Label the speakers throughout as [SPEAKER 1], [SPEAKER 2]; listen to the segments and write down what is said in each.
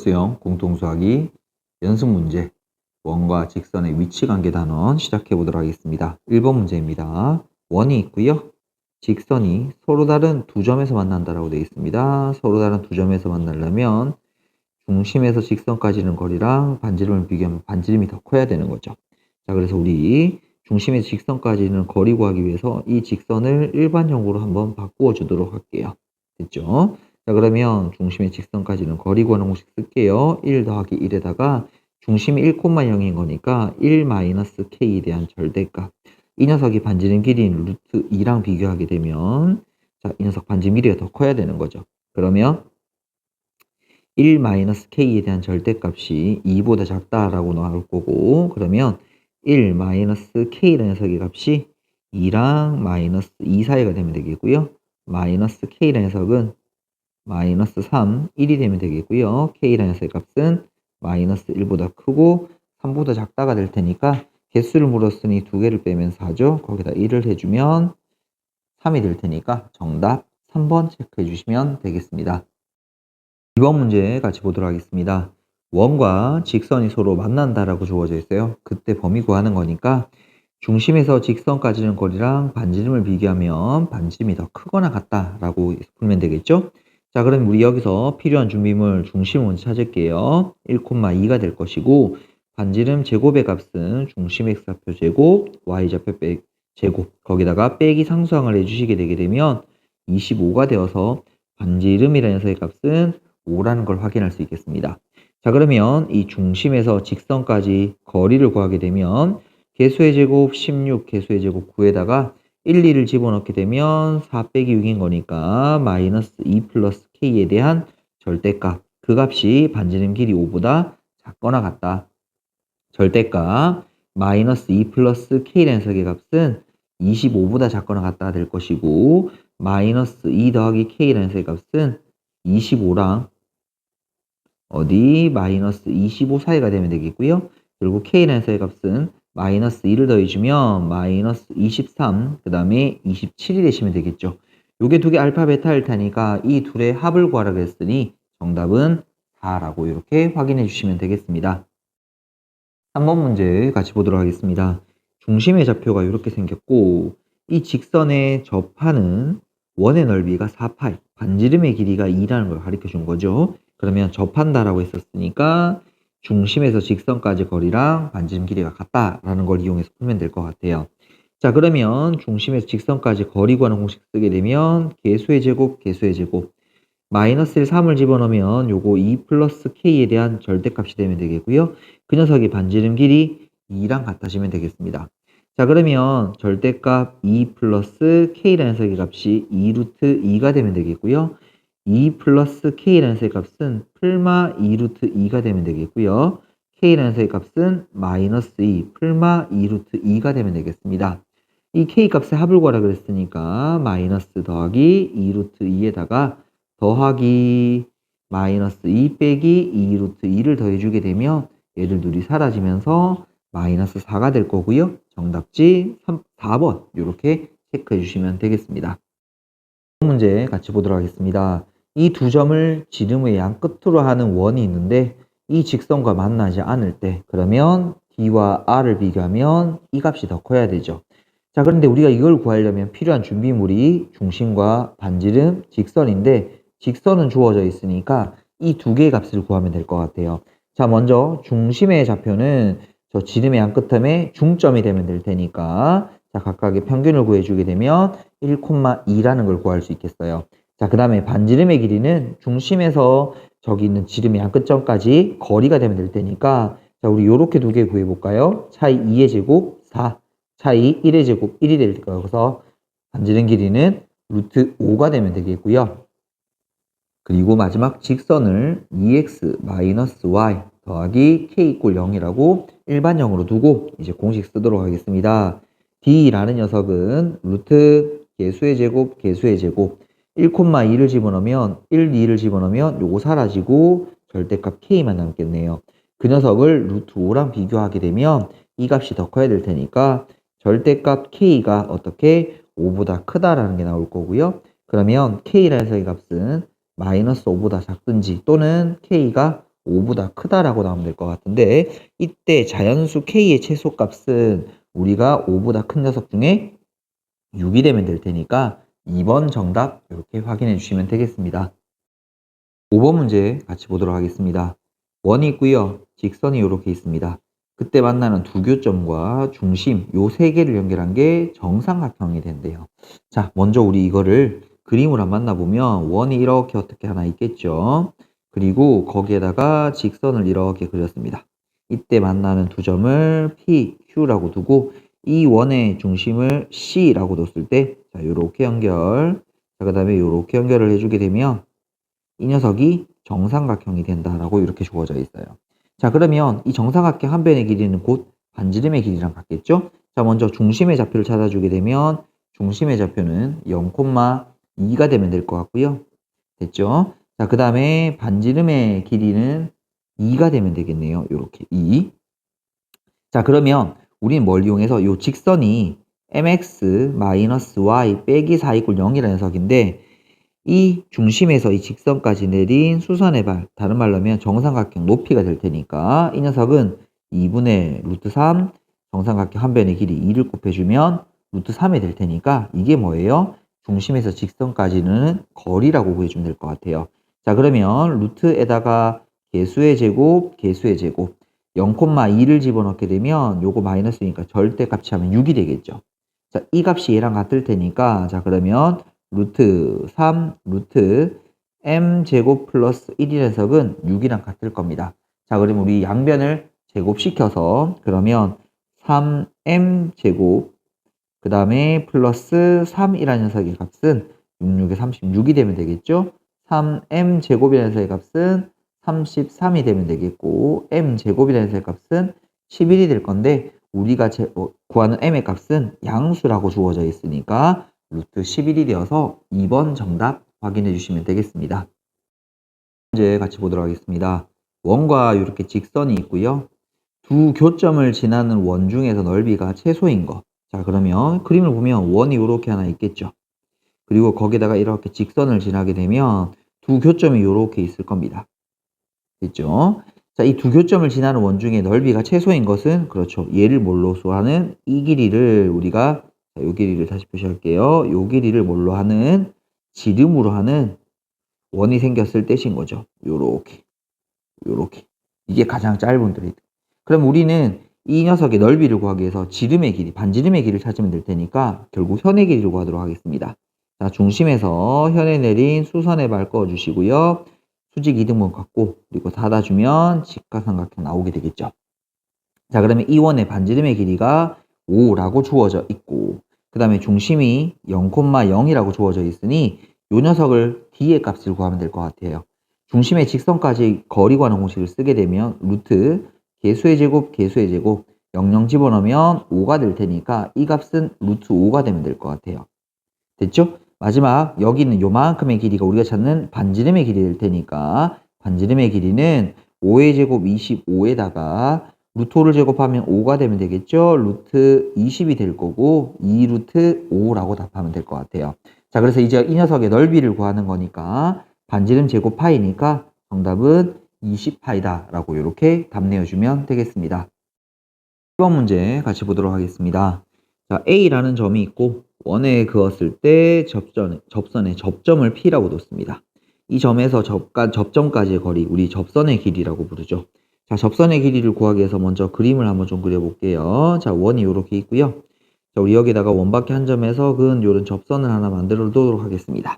[SPEAKER 1] 수영 공통수학이 연습 문제 원과 직선의 위치관계 단원 시작해 보도록 하겠습니다. 1번 문제입니다. 원이 있고요. 직선이 서로 다른 두 점에서 만난다라고 되어 있습니다. 서로 다른 두 점에서 만나려면 중심에서 직선까지는 거리랑 반지름을 비교하면 반지름이 더 커야 되는 거죠. 자, 그래서 우리 중심에서 직선까지는 거리 구하기 위해서 이 직선을 일반형으로 한번 바꾸어 주도록 할게요. 됐죠? 자, 그러면 중심의 직선까지는 거리 구하는 공식 쓸게요. 1 더하기 1에다가 중심이 1,0인 거니까 1-k에 대한 절대값. 이 녀석이 반지름 길이인 루트 2랑 비교하게 되면 자, 이 녀석 반지름 길이가 더 커야 되는 거죠. 그러면 1-k에 대한 절대값이 2보다 작다라고 나올 거고, 그러면 1-k라는 녀석의 값이 2랑 -2 사이가 되면 되겠고요. -k라는 녀석은 -3, 1이 되면 되겠고요. k라는 녀석의 값은 -1보다 크고 3보다 작다가 될 테니까 개수를 물었으니 두 개를 빼면 4죠. 거기다 1을 해주면 3이 될 테니까 정답 3번 체크해 주시면 되겠습니다. 2번 문제 같이 보도록 하겠습니다. 원과 직선이 서로 만난다라고 주어져 있어요. 그때 범위 구하는 거니까 중심에서 직선까지는 거리랑 반지름을 비교하면 반지름이 더 크거나 같다라고 풀면 되겠죠? 자, 그럼 우리 여기서 필요한 준비물 중심을 먼저 찾을게요. 1,2가 될 것이고 반지름 제곱의 값은 중심 x좌표 제곱, y좌표 제곱, 거기다가 빼기 상수항을 해주시게 되게 되면 25가 되어서 반지름이라는 녀석의 값은 5라는 걸 확인할 수 있겠습니다. 자, 그러면 이 중심에서 직선까지 거리를 구하게 되면 개수의 제곱 16, 개수의 제곱 9에다가 1, 2를 집어넣게 되면 4 빼기 6인 거니까 -2 플러스 k에 대한 절대값. 그 값이 반지름 길이 5보다 작거나 같다. 절대값 -2 플러스 k라는 녀석의 값은 25보다 작거나 같다 될 것이고 -2 더하기 k라는 녀석의 값은 25랑 -25 사이가 되면 되겠고요. 그리고 k라는 녀석의 값은 -2를 더해주면 -23, 그 다음에 27이 되시면 되겠죠. 요게 두 개 알파, 베타일 테니까 이 둘의 합을 구하라 그랬으니 정답은 4라고 이렇게 확인해 주시면 되겠습니다. 3번 문제 같이 보도록 하겠습니다. 중심의 좌표가 이렇게 생겼고 이 직선에 접하는 원의 넓이가 4파이, 반지름의 길이가 2라는 걸 가르쳐 준 거죠. 그러면 접한다라고 했었으니까 중심에서 직선까지 거리랑 반지름 길이가 같다라는 걸 이용해서 풀면 될 것 같아요. 자, 그러면 중심에서 직선까지 거리 구하는 공식 쓰게 되면 개수의 제곱, 개수의 제곱, -1, 3을 집어넣으면 요거 2 플러스 k에 대한 절대값이 되면 되겠고요. 그 녀석이 반지름 길이 2랑 같아지면 되겠습니다. 자, 그러면 절대값 2 플러스 k라는 녀석의 값이 2 루트 2가 되면 되겠고요. 2 플러스 k라는 녀석의 값은 풀마 2 루트 2가 되면 되겠고요. k라는 녀석의 값은 -2 풀마 2 루트 2가 되면 되겠습니다. 이 k 값의 합을 구하라 그랬으니까 마이너스 더하기 2 루트 2에다가 더하기 -2 빼기 2 루트 2를 더해주게 되면 얘들 둘이 사라지면서 -4가 될 거고요. 정답지 4번 이렇게 체크해 주시면 되겠습니다. 문제 같이 보도록 하겠습니다. 이 두 점을 지름의 양 끝으로 하는 원이 있는데 이 직선과 만나지 않을 때 그러면 D와 R을 비교하면 이 값이 더 커야 되죠. 자, 그런데 우리가 이걸 구하려면 필요한 준비물이 중심과 반지름, 직선인데 직선은 주어져 있으니까 이 두 개의 값을 구하면 될 것 같아요. 자, 먼저 중심의 좌표는 저 지름의 양 끝점에 중점이 되면 될 테니까 자, 각각의 평균을 구해주게 되면 1,2라는 걸 구할 수 있겠어요. 자, 그 다음에 반지름의 길이는 중심에서 저기 있는 지름의 양 끝점까지 거리가 되면 될 테니까 자, 우리 요렇게 두 개 구해볼까요? 차이 2의 제곱 4, 차이 1의 제곱 1이 될 거예요. 그래서 반지름 길이는 루트 5가 되면 되겠고요. 그리고 마지막 직선을 2x-y 더하기 k = 0이라고 일반형으로 두고 이제 공식 쓰도록 하겠습니다. D라는 녀석은 루트 개수의 제곱, 개수의 제곱 1,2를 집어넣으면 1, 2를 집어넣으면 요거 사라지고 절대값 k만 남겠네요. 그 녀석을 루트 5랑 비교하게 되면 이 값이 더 커야 될 테니까 절대값 k가 어떻게 5보다 크다라는 게 나올 거고요. 그러면 k라는 녀석의 값은 -5보다 작든지 또는 k가 5보다 크다라고 나오면 될 것 같은데 이때 자연수 k의 최소값은 우리가 5보다 큰 녀석 중에 6이 되면 될 테니까 2번 정답 이렇게 확인해 주시면 되겠습니다. 5번 문제 같이 보도록 하겠습니다. 원이 있고요. 직선이 이렇게 있습니다. 그때 만나는 두 교점과 중심 요 세 개를 연결한 게 정삼각형이 된대요. 자, 먼저 우리 이거를 그림으로 한번 만나보면 원이 이렇게 어떻게 하나 있겠죠. 그리고 거기에다가 직선을 이렇게 그렸습니다. 이때 만나는 두 점을 P, Q라고 두고 이 원의 중심을 C라고 뒀을 때 자, 요렇게 연결. 자, 그다음에 요렇게 연결을 해주게 되면 이 녀석이 정삼각형이 된다라고 이렇게 주어져 있어요. 자, 그러면 이 정삼각형 한 변의 길이는 곧 반지름의 길이랑 같겠죠? 자, 먼저 중심의 좌표를 찾아주게 되면 중심의 좌표는 0,2가 되면 될 것 같고요. 됐죠? 자, 그 다음에 반지름의 길이는 2가 되면 되겠네요. 이렇게 2. 자, 그러면 우리는 뭘 이용해서 이 직선이 mx-y 빼기 4 = 0이라는 녀석인데 이 중심에서 이 직선까지 내린 수선의 발, 다른 말로 하면 정삼각형 높이가 될 테니까 이 녀석은 2분의 루트 3 정삼각형 한 변의 길이 2를 곱해주면 루트 3이 될 테니까 이게 뭐예요? 중심에서 직선까지는 거리라고 구해주면 될 것 같아요. 자, 그러면 루트에다가 개수의 제곱, 개수의 제곱 0,2를 집어넣게 되면 요거 마이너스니까 절대값이 하면 6이 되겠죠. 자, 이 값이 얘랑 같을 테니까 자, 그러면 루트 3 루트 m제곱 플러스 1이라는 녀석은 6이랑 같을 겁니다. 자, 그럼 우리 양변을 제곱시켜서 그러면 3m제곱 그 다음에 플러스 3이라는 녀석의 값은 66에 36이 되면 되겠죠. 3m제곱이라는 녀석의 값은 33이 되면 되겠고 m제곱이라는 녀석의 값은 11이 될 건데 우리가 구하는 m의 값은 양수라고 주어져 있으니까 루트 11이 되어서 2번 정답 확인해 주시면 되겠습니다. 문제 같이 보도록 하겠습니다. 원과 이렇게 직선이 있고요. 두 교점을 지나는 원 중에서 넓이가 최소인 거. 자, 그러면 그림을 보면 원이 이렇게 하나 있겠죠. 그리고 거기다가 이렇게 직선을 지나게 되면 두 교점이 이렇게 있을 겁니다. 됐죠? 자, 이 두 교점을 지나는 원 중에 넓이가 최소인 것은 그렇죠. 얘를 뭘로 수하는 이 길이를 우리가 자, 요 길이를 다시 표시할게요. 요 길이를 뭘로 하는 지름으로 하는 원이 생겼을 때인 거죠. 요렇게 요렇게 이게 가장 짧은 드레이드. 그럼 우리는 이 녀석의 넓이를 구하기 위해서 지름의 길이, 반지름의 길이를 찾으면 될 테니까 결국 현의 길이를 구하도록 하겠습니다. 자, 중심에서 현에 내린 수선의 발 꺼주시고요. 수직 이등분 갖고 그리고 닫아주면 직각삼각형 나오게 되겠죠. 자, 그러면 이 원의 반지름의 길이가 5라고 주어져 있고 그 다음에 중심이 0,0이라고 주어져 있으니 이 녀석을 D의 값을 구하면 될 것 같아요. 중심의 직선까지 거리 구하는 공식을 쓰게 되면 루트 개수의 제곱 개수의 제곱 00 집어넣으면 5가 될 테니까 이 값은 루트 5가 되면 될 것 같아요. 됐죠? 마지막 여기 있는 요만큼의 길이가 우리가 찾는 반지름의 길이 될 테니까 반지름의 길이는 5의 제곱 25에다가 루트 5를 제곱하면 5가 되면 되겠죠? 루트 20이 될 거고 2 루트 5라고 답하면 될 것 같아요. 자, 그래서 이제 이 녀석의 넓이를 구하는 거니까 반지름 제곱 파이니까 정답은 20파이다 라고 이렇게 답 내어주면 되겠습니다. 1번 문제 같이 보도록 하겠습니다. 자, A라는 점이 있고 원에 그었을 때 접선에 접점을 P라고 뒀습니다. 이 점에서 접점까지의 거리, 우리 접선의 길이라고 부르죠. 자, 접선의 길이를 구하기 위해서 먼저 그림을 한번 좀 그려볼게요. 자, 원이 이렇게 있고요. 자, 우리 여기다가 원밖에 한 점에서 그은 요런 접선을 하나 만들어 놓도록 하겠습니다.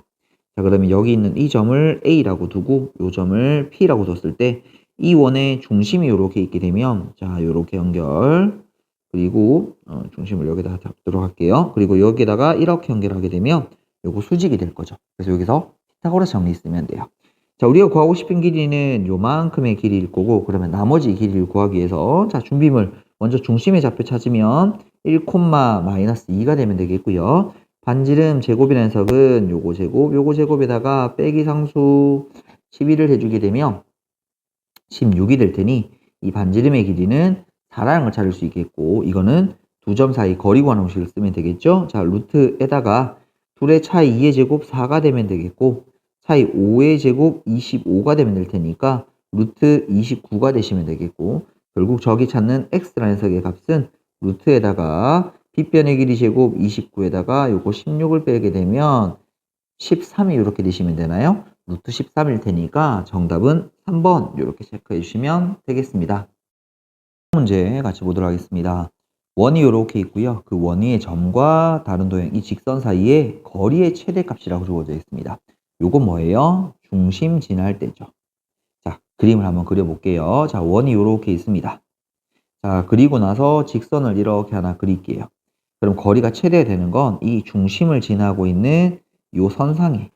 [SPEAKER 1] 자, 그러면 여기 있는 이 점을 A라고 두고 이 점을 P라고 뒀을 때 이 원의 중심이 이렇게 있게 되면 자, 이렇게 연결 그리고 중심을 여기다가 잡도록 할게요. 그리고 여기다가 이렇게 연결하게 되면 요거 수직이 될 거죠. 그래서 여기서 피타고라스 정리 쓰면 돼요. 자, 우리가 구하고 싶은 길이는 요만큼의 길이일 거고 그러면 나머지 길이를 구하기 위해서 자, 준비물 먼저 중심의 좌표 찾으면 1,-2가 되면 되겠고요. 반지름 제곱이라는 녀석은 요거 제곱, 요거 제곱에다가 빼기 상수 12를 해주게 되면 16이 될 테니 이 반지름의 길이는 4라는 걸 찾을 수 있겠고 이거는 두 점 사이 거리 구하는 공식을 쓰면 되겠죠. 자, 루트에다가 둘의 차이 2의 제곱 4가 되면 되겠고 차이 5의 제곱 25가 되면 될 테니까 루트 29가 되시면 되겠고, 결국 저기 찾는 x라는 녀석의 값은 루트에다가 빗변의 길이 제곱 29에다가 요거 16을 빼게 되면 13이 이렇게 되시면 되나요? 루트 13일 테니까 정답은 3번 이렇게 체크해 주시면 되겠습니다. 문제 같이 보도록 하겠습니다. 원이 이렇게 있고요. 그 원 위의 점과 다른 도형 이 직선 사이에 거리의 최대값이라고 주어져 있습니다. 요건 뭐예요? 중심 지날 때죠. 자, 그림을 한번 그려볼게요. 자, 원이 이렇게 있습니다. 자, 그리고 나서 직선을 이렇게 하나 그릴게요. 그럼 거리가 최대되는 건 이 중심을 지나고 있는 요 선상에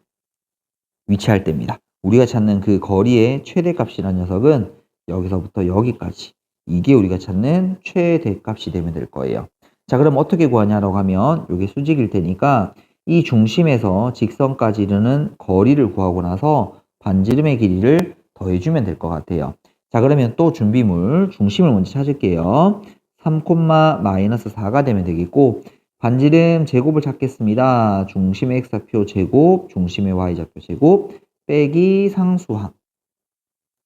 [SPEAKER 1] 위치할 때입니다. 우리가 찾는 그 거리의 최대값이라는 녀석은 여기서부터 여기까지 이게 우리가 찾는 최대값이 되면 될 거예요. 자, 그럼 어떻게 구하냐라고 하면 이게 수직일 테니까 이 중심에서 직선까지 이르는 거리를 구하고 나서 반지름의 길이를 더해주면 될 것 같아요. 자, 그러면 또 준비물 중심을 먼저 찾을게요. 3,-4가 되면 되겠고, 반지름 제곱을 찾겠습니다. 중심의 x좌표 제곱, 중심의 y좌표 제곱, 빼기 상수항.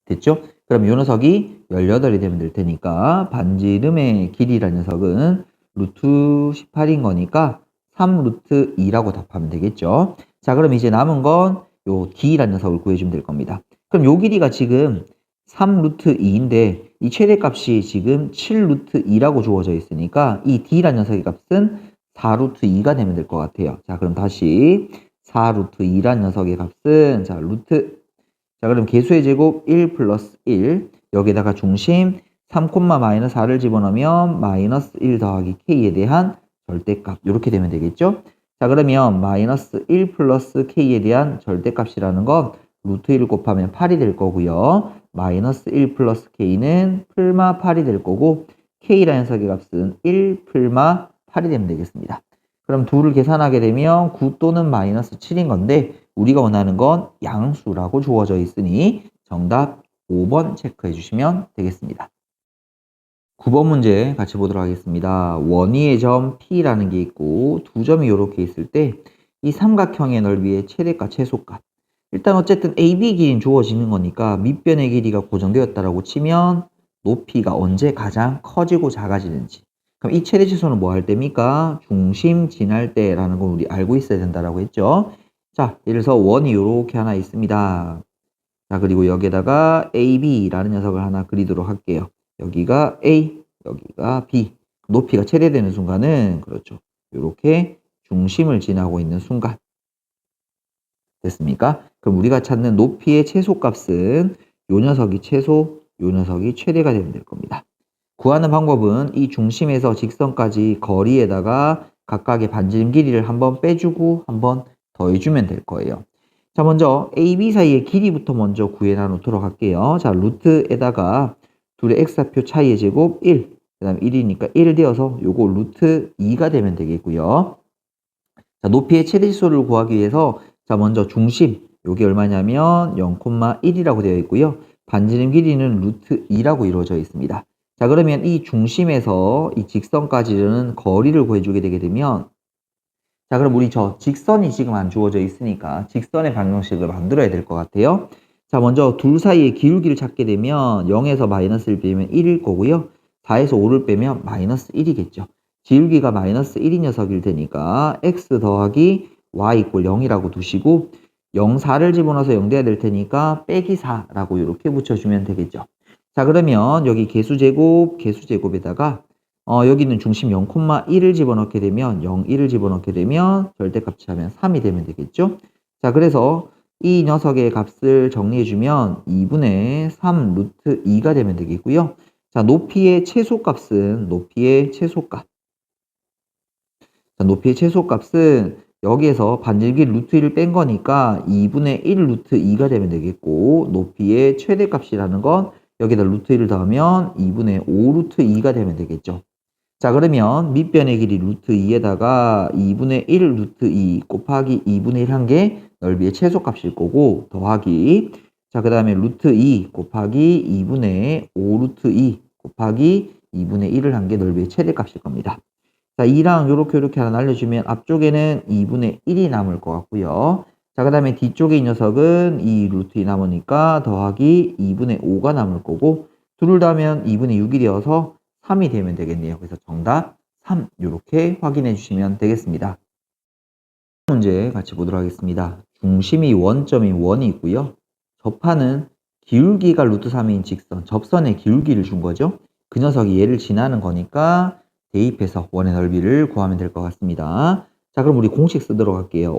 [SPEAKER 1] 됐죠? 그럼 이 녀석이 18이 되면 될 테니까 반지름의 길이라는 녀석은 루트 18인 거니까 3 루트 2라고 답하면 되겠죠? 자, 그럼 이제 남은 건 요 d라는 녀석을 구해주면 될 겁니다. 그럼 요 길이가 지금 3 루트 2인데 이 최대값이 지금 7 루트 2라고 주어져 있으니까 이 d라는 녀석의 값은 4 루트 2가 되면 될 것 같아요. 자, 그럼 다시 4 루트 2라는 녀석의 값은 자, 자, 그럼 개수의 제곱 1 플러스 1 여기다가 중심 3,-4를 집어넣으면 마이너스 1 더하기 k에 대한 절대값 이렇게 되면 되겠죠? 자, 그러면 마이너스 1 플러스 k에 대한 절대값이라는 건 루트 1 곱하면 8이 될 거고요. 마이너스 1 플러스 k는 풀마 8이 될 거고 k라는 녀석의 값은 1 풀마 8이 되면 되겠습니다. 그럼 2를 계산하게 되면 9 또는 마이너스 7인 건데 우리가 원하는 건 양수라고 주어져 있으니 정답 5번 체크해 주시면 되겠습니다. 9번 문제 같이 보도록 하겠습니다. 원위의 점 P라는 게 있고 두 점이 이렇게 있을 때 이 삼각형의 넓이의 최대값, 최소값. 일단 어쨌든 AB 길이는 주어지는 거니까 밑변의 길이가 고정되었다라고 치면 높이가 언제 가장 커지고 작아지는지. 그럼 이 최대 최소는 뭐 할 때입니까? 중심 지날 때라는 걸 우리 알고 있어야 된다라고 했죠. 자, 예를 들어서 원이 이렇게 하나 있습니다. 자, 그리고 여기에다가 AB라는 녀석을 하나 그리도록 할게요. 여기가 A, 여기가 B. 높이가 최대되는 순간은 그렇죠. 이렇게 중심을 지나고 있는 순간. 됐습니까? 그럼 우리가 찾는 높이의 최소값은 요 녀석이 최소, 요 녀석이 최대가 되면 될 겁니다. 구하는 방법은 이 중심에서 직선까지 거리에다가 각각의 반지름 길이를 한번 빼주고 한번 더해주면 될 거예요. 자, 먼저 A, B 사이의 길이부터 먼저 구해 놓도록 할게요. 자, 루트에다가 둘의 x좌표 차이의 제곱 1, 그 다음에 1이니까 1 되어서 요거 루트 2가 되면 되겠고요. 자, 높이의 최대치수를 구하기 위해서 자, 먼저 중심, 요게 얼마냐면 0,1이라고 되어 있고요. 반지름 길이는 루트 2라고 이루어져 있습니다. 자, 그러면 이 중심에서 이 직선까지는 거리를 구해주게 되게 되면 자, 그럼 우리 저 직선이 지금 안 주어져 있으니까 직선의 방정식을 만들어야 될 것 같아요. 자, 먼저 둘 사이의 기울기를 찾게 되면 0에서 마이너스 1 빼면 1일 거고요. 4에서 5를 빼면 마이너스 1이겠죠. 기울기가 마이너스 1인 녀석일 테니까 x 더하기 y 이꼴 0이라고 두시고 0, 4를 집어넣어서 0 돼야 될 테니까 빼기 4라고 이렇게 붙여주면 되겠죠. 자, 그러면 여기 개수제곱, 개수제곱에다가 여기는 중심 0,1을 집어넣게 되면 0, 1을 집어넣게 되면 절대값 하면 3이 되면 되겠죠. 자, 그래서 이 녀석의 값을 정리해주면 2분의 3 루트 2가 되면 되겠고요. 자, 높이의 최소값은 높이의 최소값. 자, 높이의 최소값은 여기에서 반지름길 루트 1을 뺀 거니까 2분의 1 루트 2가 되면 되겠고 높이의 최대값이라는 건 여기다 루트 1을 더하면 2분의 5 루트 2가 되면 되겠죠. 자, 그러면 밑변의 길이 루트 2에다가 2분의 1 루트 2 곱하기 2분의 1 한 게 넓이의 최소값일 거고 더하기 자, 그 다음에 루트 2 곱하기 2분의 5 루트 2 곱하기 2분의 1을 한 게 넓이의 최대값일 겁니다. 자, 2랑 요렇게 하나 날려주면 앞쪽에는 2분의 1이 남을 것 같고요. 자, 자, 그 다음에 뒤쪽에 이 녀석은 이 루트 2 남으니까 더하기 2분의 5가 남을 거고, 둘을 더하면 2분의 6이 되어서 3이 되면 되겠네요. 그래서 정답 3 이렇게 확인해 주시면 되겠습니다. 문제 같이 보도록 하겠습니다. 중심이 원점인 원이 있고요. 접하는 기울기가 루트 3인 직선, 접선의 기울기를 준 거죠. 그 녀석이 얘를 지나는 거니까 대입해서 원의 넓이를 구하면 될 것 같습니다. 자, 그럼 우리 공식 쓰도록 할게요.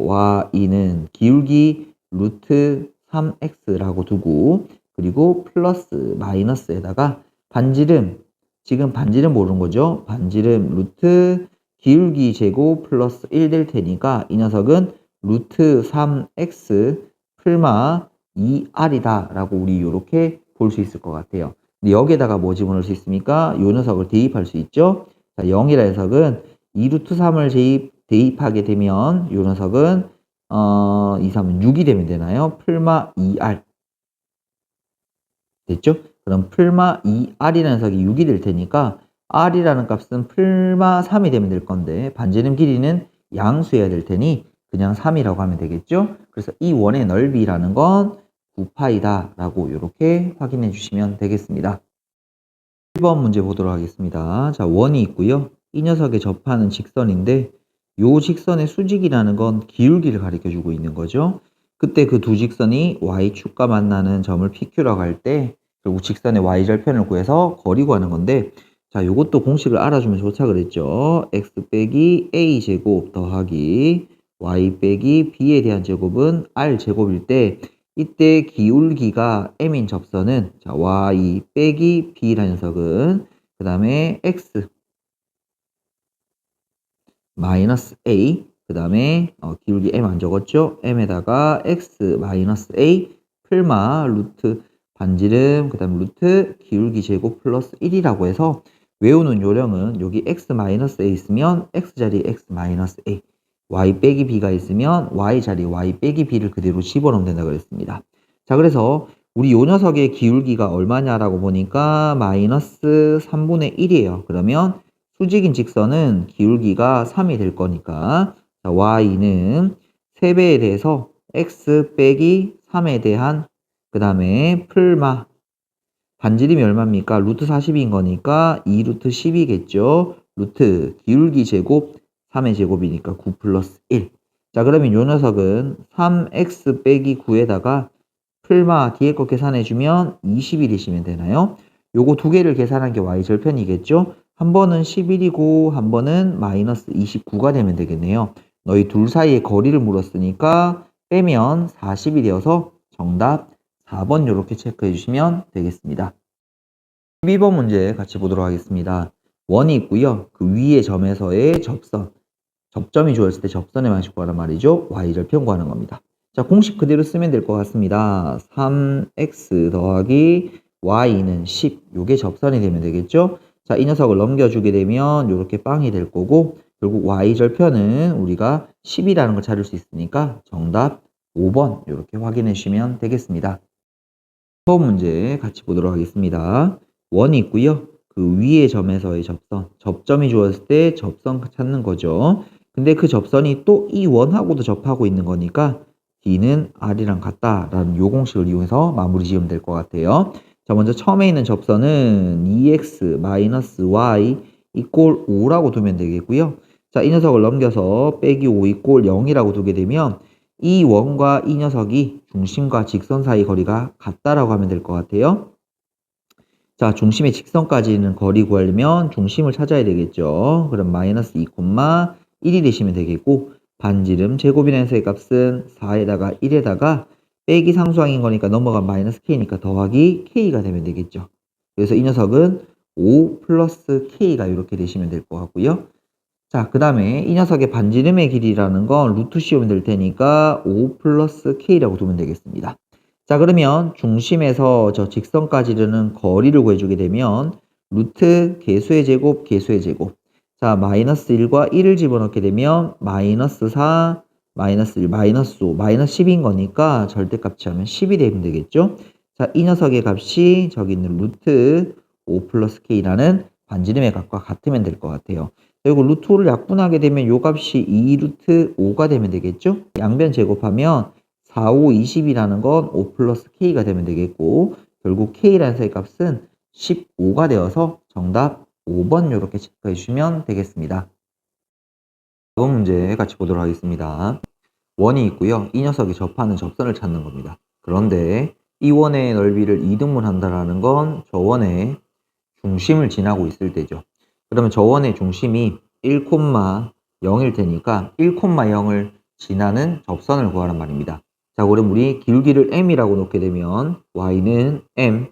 [SPEAKER 1] y는 기울기 루트 3x라고 두고, 그리고 플러스 마이너스에다가 반지름, 지금 반지름 모르는 거죠. 반지름 루트 기울기 제곱 플러스 1 될 테니까 이 녀석은 루트 3x 풀마 2r이다 라고 우리 이렇게 볼 수 있을 것 같아요. 근데 여기에다가 뭐 집어넣을 수 있습니까? 이 녀석을 대입할 수 있죠. 자, 0이라 녀석은 2루트 3을 대입하게 되면 이 녀석은 2, 3은 6이 되면 되나요? 풀마 2r 됐죠? 그럼 풀마 2r이라는 녀석이 6이 될 테니까 r이라는 값은 풀마 3이 되면 될 건데 반지름 길이는 양수해야 될 테니 그냥 3이라고 하면 되겠죠? 그래서 이 원의 넓이라는 건 9파이다 라고 이렇게 확인해 주시면 되겠습니다. 1번 문제 보도록 하겠습니다. 자, 원이 있고요. 이 녀석에 접하는 직선인데 요 직선의 수직이라는 건 기울기를 가리켜 주고 있는 거죠. 그때 그 두 직선이 y축과 만나는 점을 PQ라고 할 때 결국 직선의 y절편을 구해서 거리 구하는 건데, 자, 요것도 공식을 알아주면 좋다 그랬죠. x 빼기 a 제곱 더하기 y 빼기 b에 대한 제곱은 r 제곱일 때 이때 기울기가 m인 접선은 자, y 빼기 b라는 녀석은 그 다음에 x 마이너스 a 그 다음에 기울기 m 안 적었죠? m에다가 x 마이너스 a 풀마 루트 반지름 그 다음 루트 기울기 제곱 플러스 1이라고 해서 외우는 요령은 여기 x 마이너스 a 있으면 x 자리에 x 마이너스 a y 빼기 b가 있으면 y 자리에 y 빼기 b를 그대로 집어넣으면 된다고 그랬습니다. 자, 그래서 우리 요 녀석의 기울기가 얼마냐라고 보니까 마이너스 3분의 1이에요. 그러면 수직인 직선은 기울기가 3이 될 거니까 자, y는 3배에 대해서 x 빼기 3에 대한 그 다음에 풀마 반지름이 얼마입니까? 루트 40인 거니까 2루트 10이겠죠. 루트 기울기 제곱 3의 제곱이니까 9 플러스 1. 자, 그러면 요 녀석은 3x 빼기 9에다가 풀마 뒤에 거 계산해주면 20이 되시면 되나요? 요거 두 개를 계산한 게 y절편이겠죠? 한 번은 11이고 한 번은 마이너스 29가 되면 되겠네요. 너희 둘 사이의 거리를 물었으니까 빼면 40이 되어서 정답 4번 이렇게 체크해 주시면 되겠습니다. 12번 문제 같이 보도록 하겠습니다. 원이 있고요. 그 위의 점에서의 접선, 접점이 주어졌을 때 접선의 방식 구하란 말이죠. y절편 구하는 겁니다. 자, 공식 그대로 쓰면 될 것 같습니다. 3x 더하기 y는 10. 요게 접선이 되면 되겠죠? 자, 이 녀석을 넘겨주게 되면 요렇게 빵이 될 거고 결국 y절편은 우리가 10이라는 걸 찾을 수 있으니까 정답 5번 이렇게 확인해 주시면 되겠습니다. 처음 문제 같이 보도록 하겠습니다. 원이 있고요. 그 위의 점에서의 접선, 접점이 주어졌을 때 접선 찾는 거죠. 근데 그 접선이 또 이 원하고도 접하고 있는 거니까 D는 R이랑 같다라는 요 공식을 이용해서 마무리 지으면 될 것 같아요. 자, 먼저 처음에 있는 접선은 2x-y 이꼴 5라고 두면 되겠고요. 자, 이 녀석을 넘겨서 빼기 5 이꼴 0이라고 두게 되면 이 원과 이 녀석이 중심과 직선 사이 거리가 같다라고 하면 될 것 같아요. 자, 중심의 직선까지는 거리 구하려면 중심을 찾아야 되겠죠. 그럼 마이너스 2,1이 되시면 되겠고 반지름 제곱이라는 녀석의 값은 4에다가 1에다가 빼기 상수항인 거니까 넘어간 마이너스 k니까 더하기 k가 되면 되겠죠. 그래서 이 녀석은 5 플러스 k가 이렇게 되시면 될 것 같고요. 자, 그 다음에 이 녀석의 반지름의 길이라는 건 루트 씌우면 될 테니까 5 플러스 k라고 두면 되겠습니다. 자, 그러면 중심에서 저 직선까지 이르는 거리를 구해주게 되면 루트 개수의 제곱 개수의 제곱 자, 마이너스 1과 1을 집어넣게 되면 마이너스 4 마이너스 1 마이너스 5 마이너스 10인 거니까 절대값 취하면 10이 되면 되겠죠. 자, 이 녀석의 값이 저기 있는 루트 5 플러스 k라는 반지름의 값과 같으면 될 것 같아요. 그리고 루트 5를 약분하게 되면 요 값이 2루트 5가 되면 되겠죠. 양변 제곱하면 4, 5, 20이라는 건 5 플러스 K가 되면 되겠고, 결국 K라는 의 값은 15가 되어서 정답 5번 이렇게 체크해 주시면 되겠습니다. 다음 문제 같이 보도록 하겠습니다. 원이 있고요. 이 녀석이 접하는 접선을 찾는 겁니다. 그런데 이 원의 넓이를 2등분 한다는 건 저 원의 중심을 지나고 있을 때죠. 그러면 저 원의 중심이 1,0일 테니까 1,0을 지나는 접선을 구하란 말입니다. 자, 그럼 우리 기울기를 m이라고 놓게 되면 y는 m,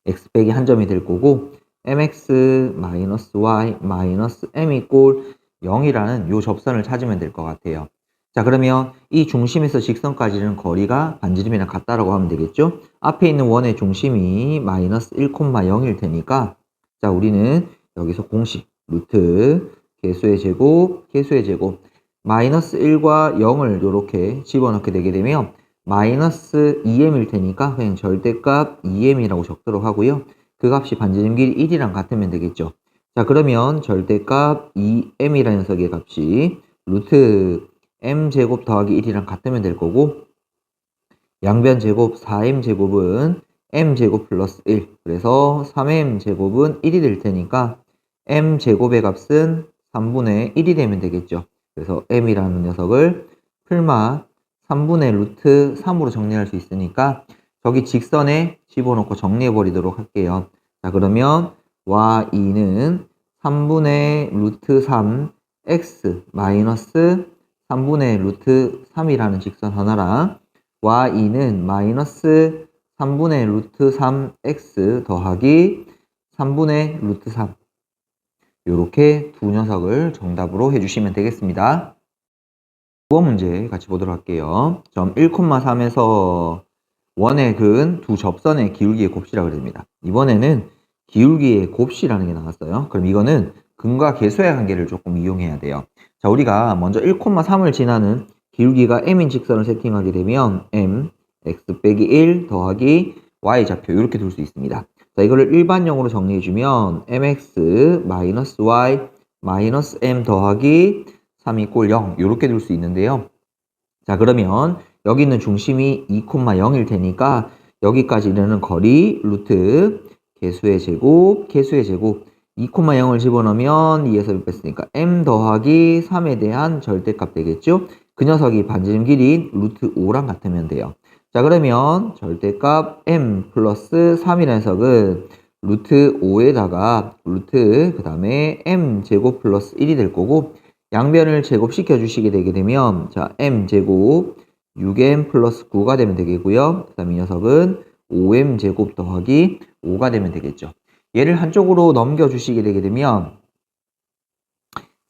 [SPEAKER 1] x 빼기 한 점이 될 거고 mx 마이너스 y 마이너스 m 이꼴 0이라는 요 접선을 찾으면 될 것 같아요. 자, 그러면 이 중심에서 직선까지는 거리가 반지름이랑 같다라고 하면 되겠죠? 앞에 있는 원의 중심이 마이너스 1,0일 테니까 자, 우리는 여기서 공식 루트 개수의 제곱 마이너스 1과 0을 이렇게 집어넣게 되게 되면 마이너스 2m일 테니까 그냥 절대값 2m이라고 적도록 하고요. 그 값이 반지름 길이 1이랑 같으면 되겠죠. 자, 그러면 절대값 2m이라는 녀석의 값이 루트 m제곱 더하기 1이랑 같으면 될 거고 양변 제곱 4m제곱은 m제곱 플러스 1 그래서 3m제곱은 1이 될 테니까 m제곱의 값은 3분의 1이 되면 되겠죠. 그래서 m이라는 녀석을 풀마 3분의 루트 3으로 정리할 수 있으니까 저기 직선에 집어넣고 정리해 버리도록 할게요. 자, 그러면 y는 3분의 루트 3 x 마이너스 3분의 루트 3이라는 직선 하나랑 y는 마이너스 3분의 루트 3x 더하기 3분의 루트 3 이렇게 두 녀석을 정답으로 해주시면 되겠습니다. 9번 문제 같이 보도록 할게요. 점 1,3에서 원의 근 두 접선의 기울기의 곱씨라고 됩니다. 이번에는 기울기의 곱씨라는 게 나왔어요. 그럼 이거는 근과 계수의 관계를 조금 이용해야 돼요. 자, 우리가 먼저 1,3을 지나는 기울기가 m인 직선을 세팅하게 되면 m, x 빼기 1 더하기 y좌표 이렇게 둘 수 있습니다. 자, 이거를 일반형으로 정리해주면 mx 마이너스 y 마이너스 m 더하기 3 이꼴 0 이렇게 둘 수 있는데요. 자, 그러면 여기 있는 중심이 2,0일 테니까 여기까지 이르는 거리 루트 개수의 제곱 2,0을 집어넣으면 2에서 1 뺐으니까 m 더하기 3에 대한 절대값 되겠죠? 그 녀석이 반지름 길이인 루트 5랑 같으면 돼요. 자, 그러면 절대값 m 플러스 3이라는 녀석은 루트 5에다가 루트 그 다음에 m 제곱 플러스 1이 될 거고 양변을 제곱시켜 주시게 되게 되면 자, m 제곱 6m 플러스 9가 되면 되겠고요. 그 다음에 이 녀석은 5m 제곱 더하기 5가 되면 되겠죠. 얘를 한쪽으로 넘겨주시게 되게 되면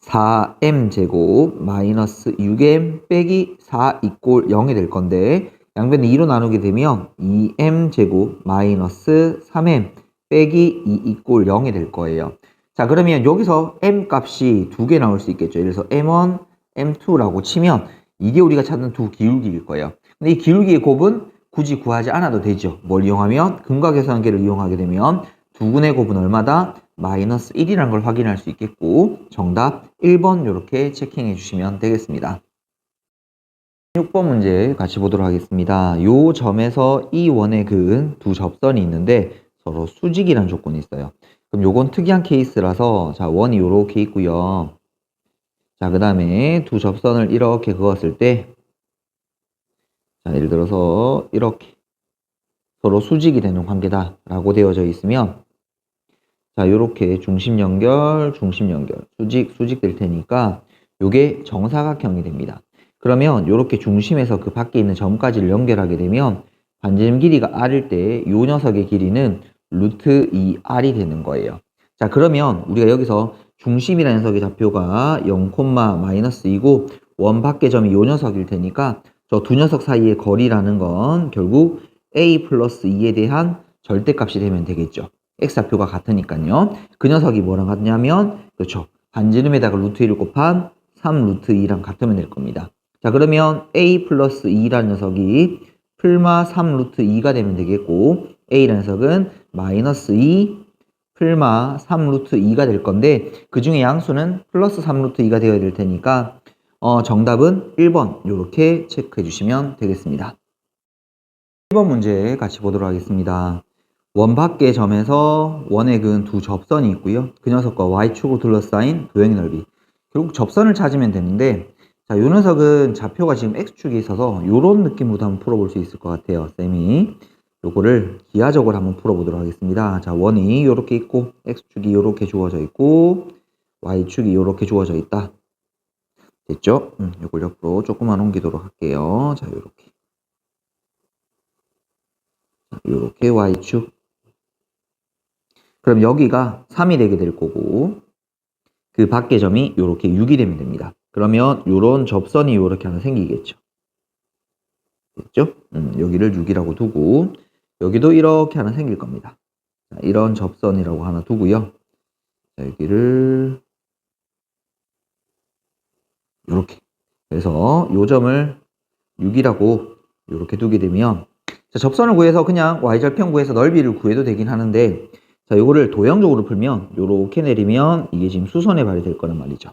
[SPEAKER 1] 4m 제곱 마이너스 6m 빼기 4 이꼴 0이 될 건데 양변을 2로 나누게 되면 2m 제곱 마이너스 3m 빼기 2 이꼴 0이 될 거예요. 자, 그러면 여기서 m 값이 두 개 나올 수 있겠죠. 예를 들어서 m1, m2라고 치면 이게 우리가 찾는 두 기울기일 거예요. 근데 이 기울기의 곱은 굳이 구하지 않아도 되죠. 뭘 이용하면? 근과 계수관계를 이용하게 되면 두근의 곱은 얼마다? 마이너스 1이라는 걸 확인할 수 있겠고 정답 1번 이렇게 체킹해 주시면 되겠습니다. 6번 문제 같이 보도록 하겠습니다. 요 점에서 이 원의 근 두 접선이 있는데 서로 수직이라는 조건이 있어요. 그럼 요건 특이한 케이스라서 자, 원이 요렇게 있고요. 자, 그 다음에 두 접선을 이렇게 그었을 때 자, 예를 들어서 이렇게 서로 수직이 되는 관계다 라고 되어져 있으면 자, 요렇게 중심 연결, 수직 될 테니까 요게 정사각형이 됩니다. 그러면 요렇게 중심에서 그 밖에 있는 점까지를 연결하게 되면 반지름 길이가 r일 때 요 녀석의 길이는 루트 2r이 되는 거예요. 자, 그러면 우리가 여기서 중심이라는 녀석의 좌표가 0, 마이너스 2고 원 밖의 점이 요 녀석일 테니까 저 두 녀석 사이의 거리라는 건 결국 a 플러스 2에 대한 절대값이 되면 되겠죠. x좌표가 같으니까요. 그 녀석이 뭐랑 같냐면 그렇죠. 반지름에다가 루트 1을 곱한 3 루트 2랑 같으면 될 겁니다. 자, 그러면 a 플러스 2라는 녀석이 풀마 3 루트 2가 되면 되겠고 a라는 녀석은 마이너스 2 풀마 3 루트 2가 될 건데 그 중에 양수는 플러스 3 루트 2가 되어야 될 테니까 정답은 1번 이렇게 체크해 주시면 되겠습니다. 1번 문제 같이 보도록 하겠습니다. 원 밖의 점에서 원액은 두 접선이 있고요. 그 녀석과 y축으로 둘러싸인 도형의 넓이. 결국 접선을 찾으면 되는데 자, 요 녀석은 좌표가 지금 x축이 있어서 요런 느낌으로 한번 풀어볼 수 있을 것 같아요. 쌤이 요거를 기하적으로 한번 풀어보도록 하겠습니다. 자, 원이 요렇게 있고 x축이 요렇게 주어져 있고 y축이 요렇게 주어져 있다. 됐죠? 요걸 옆으로 조금만 옮기도록 할게요. 자, 요렇게 y축. 그럼 여기가 3이 되게 될 거고 그 밖의 점이 요렇게 6이 되면 됩니다. 그러면 요런 접선이 요렇게 하나 생기겠죠. 됐죠? 여기를 6이라고 두고 여기도 이렇게 하나 생길 겁니다. 자, 이런 접선이라고 하나 두고요. 자, 여기를 요렇게. 그래서 요 점을 6이라고 요렇게 두게 되면 자, 접선을 구해서 그냥 y절편 구해서 넓이를 구해도 되긴 하는데 자, 요거를 도형적으로 풀면 요렇게 내리면 이게 지금 수선의 발이 될 거란 말이죠.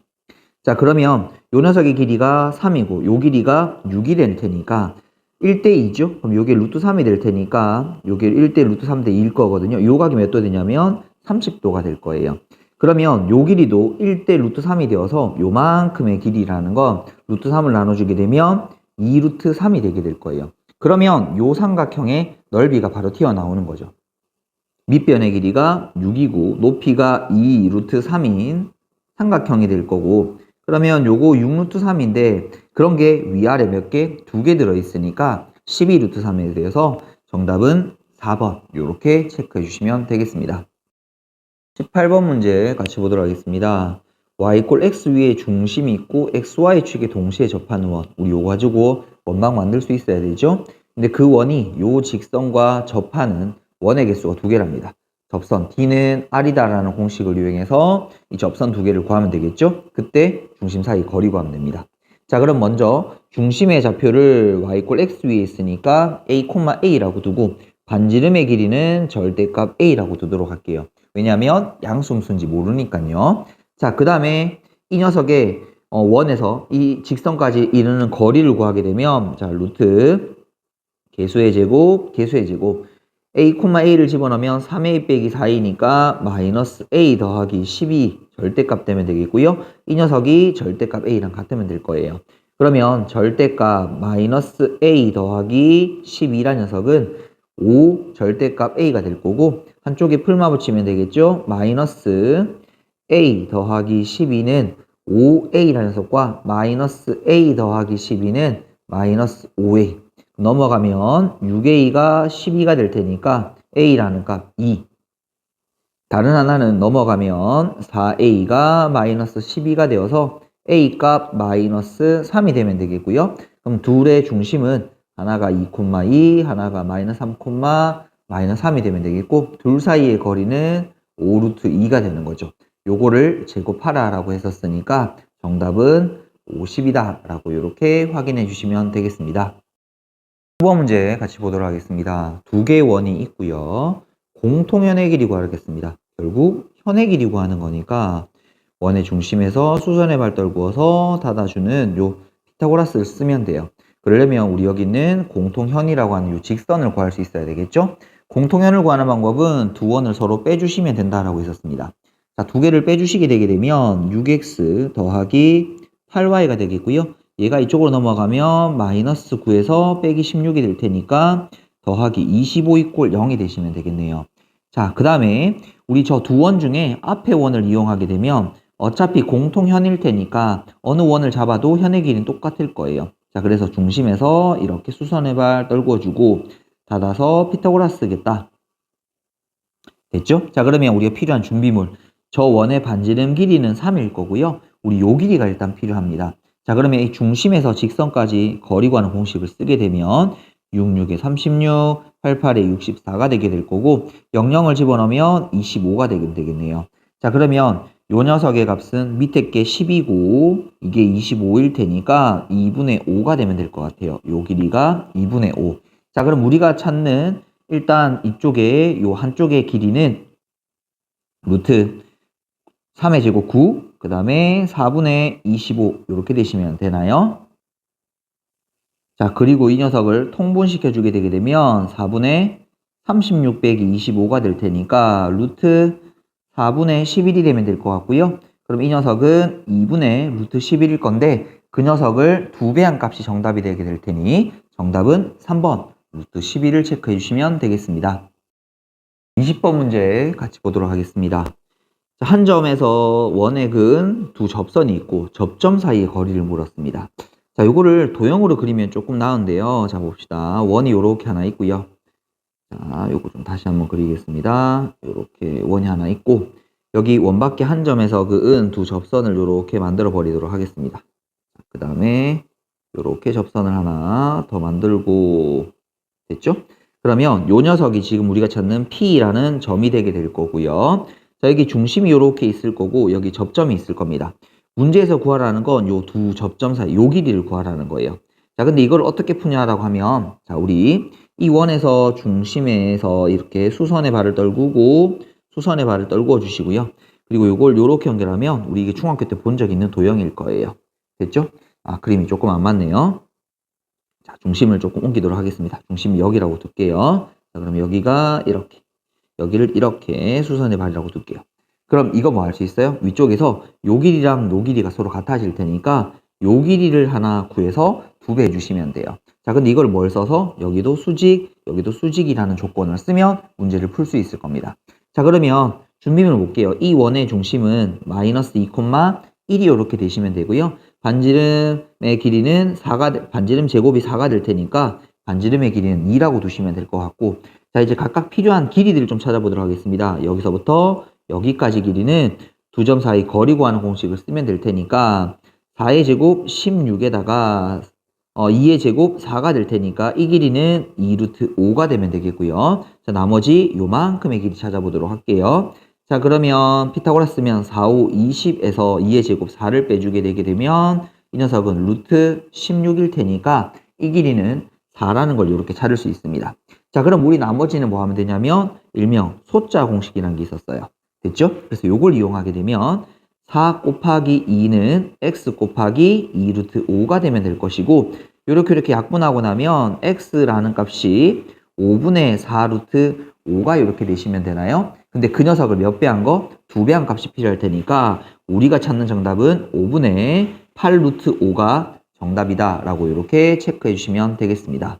[SPEAKER 1] 자, 그러면 요 녀석의 길이가 3이고 요 길이가 6이 될 테니까 1대 2죠? 그럼 요게 루트 3이 될 테니까 요게 1대 루트 3대 2일 거거든요. 요 각이 몇 도 되냐면 30도가 될 거예요. 그러면 요 길이도 1대 루트 3이 되어서 요만큼의 길이라는 건 루트 3을 나눠주게 되면 2 루트 3이 되게 될 거예요. 그러면 요 삼각형의 넓이가 바로 튀어나오는 거죠. 밑변의 길이가 6이고 높이가 2 루트 3인 삼각형이 될 거고 그러면 요거 6 루트 3인데 그런 게 위아래 몇 개? 2개 들어있으니까 12 루트 3에 대해서 정답은 4번 요렇게 체크해 주시면 되겠습니다. 18번 문제 같이 보도록 하겠습니다. y = x 위에 중심이 있고 xy축에 동시에 접하는 원 우리 요거 가지고 원방 만들 수 있어야 되죠. 근데 그 원이 요 직선과 접하는 원의 개수가 2개랍니다. 접선 D는 R이다라는 공식을 이용해서 이 접선 2개를 구하면 되겠죠? 그때 중심 사이 거리 구하면 됩니다. 자, 그럼 먼저 중심의 좌표를 y = x 위에 있으니까 a, a라고 두고 반지름의 길이는 절대값 a라고 두도록 할게요. 왜냐하면 양수음수인지 모르니까요. 자, 그 다음에 이 녀석의 원에서 이 직선까지 이르는 거리를 구하게 되면 자, 루트 개수의 제곱, 개수의 제곱 a, a를 집어넣으면 3a 빼기 4이니까 마이너스 a 더하기 12 절대값 되면 되겠고요. 이 녀석이 절대값 a랑 같으면 될 거예요. 그러면 절대값 마이너스 a 더하기 12란 녀석은 5 절대값 a가 될 거고 한쪽에 풀마 붙이면 되겠죠. 마이너스 a 더하기 12는 5a라는 녀석과 마이너스 a 더하기 12는 마이너스 5a 넘어가면 6a가 12가 될 테니까 a라는 값 2. 다른 하나는 넘어가면 4a가 마이너스 12가 되어서 a 값 마이너스 3이 되면 되겠고요. 그럼 둘의 중심은 하나가 2,2, 하나가 마이너스 3, 마이너스 3이 되면 되겠고 둘 사이의 거리는 5 루트 2가 되는 거죠. 요거를 제곱하라 라고 했었으니까 정답은 50이다 라고 이렇게 확인해 주시면 되겠습니다. 9번 문제 같이 보도록 하겠습니다. 두 개의 원이 있고요. 공통현의 길이 구하겠습니다. 결국 현의 길이 구하는 거니까 원의 중심에서 수선의 발 떨구어서 닫아주는 요 피타고라스를 쓰면 돼요. 그러려면 우리 여기 있는 공통현이라고 하는 요 직선을 구할 수 있어야 되겠죠? 공통현을 구하는 방법은 두 원을 서로 빼주시면 된다라고 있었습니다. 자, 두 개를 빼주시게 되게 되면 6x 더하기 8y가 되겠고요. 얘가 이쪽으로 넘어가면 마이너스 9에서 빼기 16이 될 테니까 더하기 25 이꼴 0이 되시면 되겠네요. 자, 그 다음에 우리 저 두 원 중에 앞에 원을 이용하게 되면 어차피 공통현일 테니까 어느 원을 잡아도 현의 길이는 똑같을 거예요. 자, 그래서 중심에서 이렇게 수선의 발 떨궈주고 닫아서 피타고라스 쓰겠다. 됐죠? 자, 그러면 우리가 필요한 준비물. 저 원의 반지름 길이는 3일 거고요. 우리 요 길이가 일단 필요합니다. 자, 그러면 이 중심에서 직선까지 거리 구하는 공식을 쓰게 되면 66에 36, 88에 64가 되게 될 거고 00을 집어넣으면 25가 되게 되겠네요. 자, 그러면 요 녀석의 값은 밑에 게 10이고 이게 25일 테니까 2분의 5가 되면 될 것 같아요. 요 길이가 2분의 5. 자, 그럼 우리가 찾는 일단 이쪽에 요 한쪽의 길이는 루트 3의 제곱 9 그 다음에 4분의 25 이렇게 되시면 되나요? 자, 그리고 이 녀석을 통분시켜 주게 되게 되면 4분의 36 빼기 25가 될 테니까 루트 4분의 11이 되면 될 것 같고요. 그럼 이 녀석은 2분의 루트 11일 건데 그 녀석을 2배한 값이 정답이 되게 될 테니 정답은 3번 루트 11을 체크해 주시면 되겠습니다. 20번 문제 같이 보도록 하겠습니다. 자, 한 점에서 원의 근 두 접선이 있고 접점 사이의 거리를 물었습니다. 자, 요거를 도형으로 그리면 조금 나은데요. 자, 봅시다. 원이 요렇게 하나 있고요. 자, 요거 좀 다시 한번 그리겠습니다. 요렇게 원이 하나 있고 여기 원밖에 한 점에서 그 은 두 접선을 요렇게 만들어 버리도록 하겠습니다. 그 다음에 요렇게 접선을 하나 더 만들고 됐죠? 그러면 요 녀석이 지금 우리가 찾는 P라는 점이 되게 될 거고요. 자, 여기 중심이 요렇게 있을 거고 여기 접점이 있을 겁니다. 문제에서 구하라는 건 요 두 접점 사이 요 길이를 구하라는 거예요. 자, 근데 이걸 어떻게 푸냐라고 하면 자, 우리 이 원에서 중심에서 이렇게 수선의 발을 떨구고 수선의 발을 떨구어 주시고요. 그리고 요걸 요렇게 연결하면 우리 이게 중학교 때 본 적 있는 도형일 거예요. 됐죠? 아, 그림이 조금 안 맞네요. 자, 중심을 조금 옮기도록 하겠습니다. 중심이 여기라고 둘게요. 자, 그럼 여기가 이렇게, 여기를 이렇게 수선의 발이라고 둘게요. 그럼 이거 뭐 할 수 있어요? 위쪽에서 요 길이랑 요 길이가 서로 같아질 테니까 요 길이를 하나 구해서 2배 해주시면 돼요. 자, 근데 이걸 뭘 써서 여기도 수직, 여기도 수직이라는 조건을 쓰면 문제를 풀 수 있을 겁니다. 자, 그러면 준비물 볼게요. 이 원의 중심은 마이너스 2,1이 이렇게 되시면 되고요. 반지름의 길이는 4가, 반지름 제곱이 4가 될 테니까 반지름의 길이는 2라고 두시면 될 것 같고 자, 이제 각각 필요한 길이들을 좀 찾아보도록 하겠습니다. 여기서부터 여기까지 길이는 두 점 사이 거리 구하는 공식을 쓰면 될 테니까 4의 제곱 16에다가 2의 제곱 4가 될 테니까 이 길이는 2루트 5가 되면 되겠고요. 자, 나머지 요만큼의 길이 찾아보도록 할게요. 자, 그러면 피타고라스면 4, 5, 20에서 2의 제곱 4를 빼주게 되게 되면 이 녀석은 루트 16일 테니까 이 길이는 4라는 걸 이렇게 찾을 수 있습니다. 자, 그럼 우리 나머지는 뭐 하면 되냐면 일명 소자 공식이라는 게 있었어요. 됐죠? 그래서 요걸 이용하게 되면 4 곱하기 2는 x 곱하기 2루트 5가 되면 될 것이고 이렇게 약분하고 나면 x라는 값이 5분의 4루트 5가 이렇게 되시면 되나요? 근데 그 녀석을 몇 배 한 거? 2배 한 값이 필요할 테니까 우리가 찾는 정답은 5분의 8루트 5가 정답이다 라고 이렇게 체크해 주시면 되겠습니다.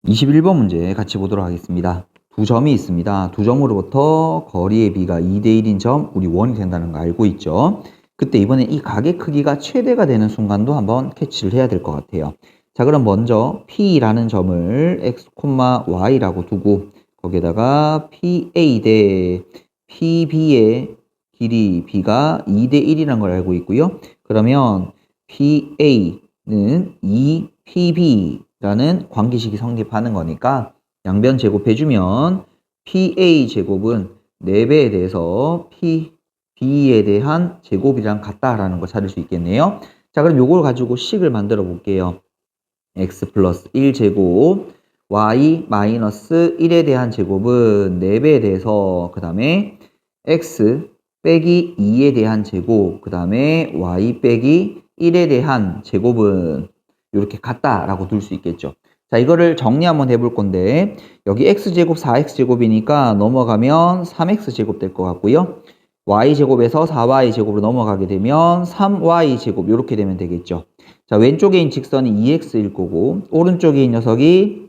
[SPEAKER 1] 21번 문제 같이 보도록 하겠습니다. 두 점이 있습니다. 두 점으로부터 거리의 비가 2대1인 점, 우리 원이 된다는 거 알고 있죠? 그때 이번엔 이 각의 크기가 최대가 되는 순간도 한번 캐치를 해야 될 것 같아요. 자, 그럼 먼저 P라는 점을 x, y라고 두고 거기에다가 PA 대 PB의 길이 B가 2대1이라는 걸 알고 있고요. 그러면 PA는 2PB라는 관계식이 성립하는 거니까 양변 제곱해주면 PA 제곱은 4배에 대해서 PB에 대한 제곱이랑 같다라는 거 찾을 수 있겠네요. 자, 그럼 요걸 가지고 식을 만들어 볼게요. x 플러스 1제곱 y 마이너스 1에 대한 제곱은 4배에 대해서 그 다음에 x 빼기 2에 대한 제곱 그 다음에 y 빼기 1에 대한 제곱은 이렇게 같다라고 둘 수 있겠죠. 자, 이거를 정리 한번 해볼 건데 여기 x제곱 4x제곱이니까 넘어가면 3x제곱 될 것 같고요. y제곱에서 4y제곱으로 넘어가게 되면 3y제곱 이렇게 되면 되겠죠. 자, 왼쪽에 있는 직선이 2x일 거고 오른쪽에 있는 녀석이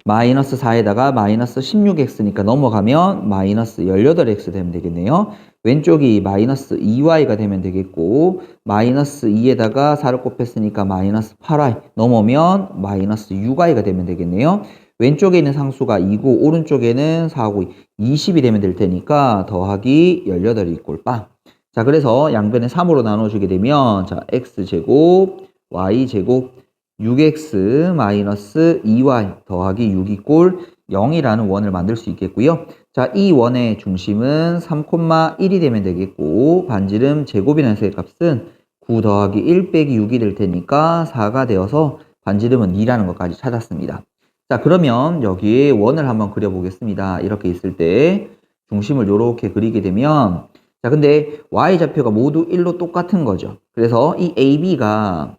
[SPEAKER 1] 마이너스 4에다가 마이너스 16x니까 넘어가면 마이너스 18x 되면 되겠네요. 왼쪽이 마이너스 2y가 되면 되겠고 마이너스 2에다가 4를 곱했으니까 마이너스 8y 넘으면 마이너스 6y가 되면 되겠네요. 왼쪽에 있는 상수가 2고 오른쪽에는 4고 20이 되면 될 테니까 더하기 18이 꼴 빵. 자, 그래서 양변에 3으로 나눠주게 되면 자, x제곱 y제곱 6x 마이너스 2y 더하기 6이 꼴 0이라는 원을 만들 수 있겠고요. 자, 이 원의 중심은 3,1이 되면 되겠고 반지름 제곱이라는 셈의 값은 9 더하기 1 빼기 6이 될 테니까 4가 되어서 반지름은 2라는 것까지 찾았습니다. 자, 그러면 여기에 원을 한번 그려보겠습니다. 이렇게 있을 때 중심을 이렇게 그리게 되면 자, 근데 y좌표가 모두 1로 똑같은 거죠. 그래서 이 AB가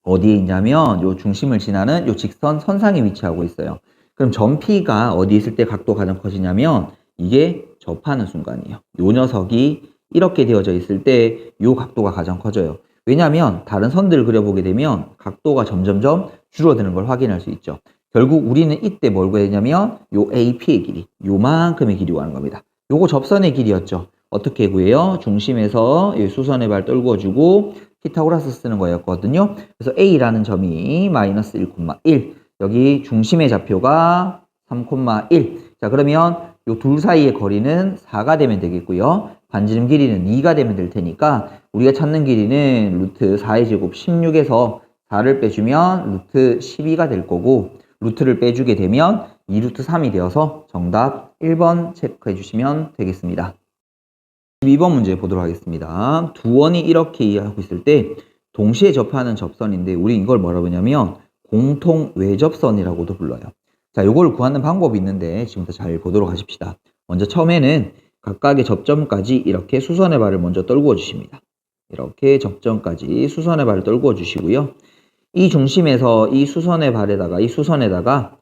[SPEAKER 1] 어디에 있냐면 요 중심을 지나는 요 직선 선상에 위치하고 있어요. 그럼 점 P가 어디 있을 때 각도가 가장 커지냐면 이게 접하는 순간이에요. 요 녀석이 이렇게 되어져 있을 때 요 각도가 가장 커져요. 왜냐하면 다른 선들을 그려보게 되면 각도가 점점점 줄어드는 걸 확인할 수 있죠. 결국 우리는 이때 뭘 구해야 되냐면 요 AP의 길이, 요만큼의 길이 구하는 겁니다. 요거 접선의 길이었죠. 어떻게 구해요? 중심에서 이 수선의 발 떨궈주고 피타고라스 쓰는 거였거든요. 그래서 A라는 점이 마이너스 1,1. 여기 중심의 좌표가 3,1. 자, 그러면 요 둘 사이의 거리는 4가 되면 되겠고요. 반지름 길이는 2가 되면 될 테니까 우리가 찾는 길이는 루트 4의 제곱 16에서 4를 빼주면 루트 12가 될 거고 루트를 빼주게 되면 2루트 3이 되어서 정답 1번 체크해 주시면 되겠습니다. 12번 문제 보도록 하겠습니다. 두 원이 이렇게 이해하고 있을 때 동시에 접하는 접선인데 우리 이걸 뭐라고 하냐면 공통 외접선이라고도 불러요. 자, 요걸 구하는 방법이 있는데 지금부터 잘 보도록 하십시다. 먼저 처음에는 각각의 접점까지 이렇게 수선의 발을 먼저 떨구어 주십니다. 이렇게 접점까지 수선의 발을 떨구어 주시고요. 이 중심에서 이 수선의 발에다가 이 수선에다가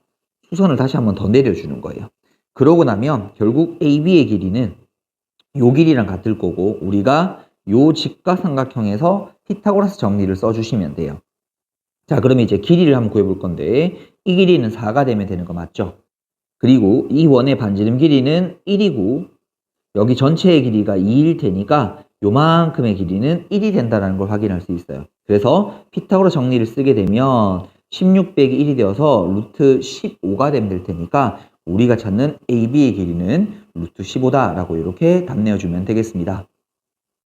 [SPEAKER 1] 수선을 다시 한번 더 내려주는 거예요. 그러고 나면 결국 AB의 길이는 요 길이랑 같을 거고 우리가 요 직각삼각형에서 피타고라스 정리를 써주시면 돼요. 자, 그러면 이제 길이를 한번 구해볼 건데 이 길이는 4가 되면 되는 거 맞죠? 그리고 이 원의 반지름 길이는 1이고 여기 전체의 길이가 2일 테니까 요만큼의 길이는 1이 된다는 걸 확인할 수 있어요. 그래서 피타고라스 정리를 쓰게 되면 16 빼기 1이 되어서 루트 15가 되면 될 테니까 우리가 찾는 AB의 길이는 루트 15다라고 이렇게 답 내어주면 되겠습니다.